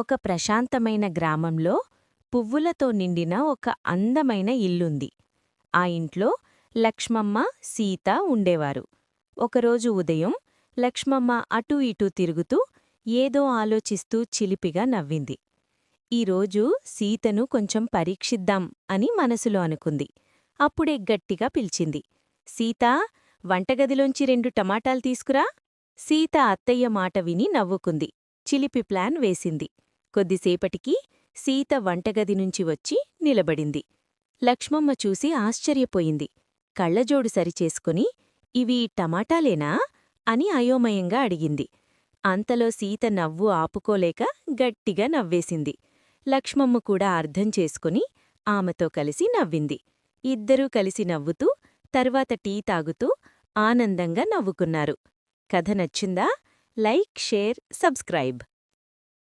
ఒక ప్రశాంతమైన గ్రామంలో పువ్వులతో నిండిన ఒక అందమైన ఇల్లుంది. ఆ ఇంట్లో లక్ష్మమ్మ, సీత ఉండేవారు. ఒకరోజు ఉదయం లక్ష్మమ్మ అటూ ఇటూ తిరుగుతూ ఏదో ఆలోచిస్తూ చిలిపిగా నవ్వింది. ఈరోజు సీతను కొంచెం పరీక్షిద్దాం అని మనసులో అనుకుంది. అప్పుడే గట్టిగా పిలిచింది. సీతా, వంటగదిలోంచి 2 టమాటాలు తీసుకురా. సీత అత్తయ్య మాట విని నవ్వుకుంది. చిలిపి ప్లాన్ వేసింది. కొద్దిసేపటికి సీత వంటగది నుంచి వచ్చి నిలబడింది. లక్ష్మమ్మ చూసి ఆశ్చర్యపోయింది. కళ్ళజోడు సరిచేసుకుని, ఇవి టమాటాలేనా అని అయోమయంగా అడిగింది. అంతలో సీత నవ్వు ఆపుకోలేక గట్టిగా నవ్వేసింది. లక్ష్మమ్మ కూడా అర్థం చేసుకుని ఆమెతో కలిసి నవ్వింది. ఇద్దరూ కలిసి నవ్వుతూ, తర్వాత టీ తాగుతూ ఆనందంగా నవ్వుకున్నారు. కథ నచ్చిందా? Like, share, subscribe.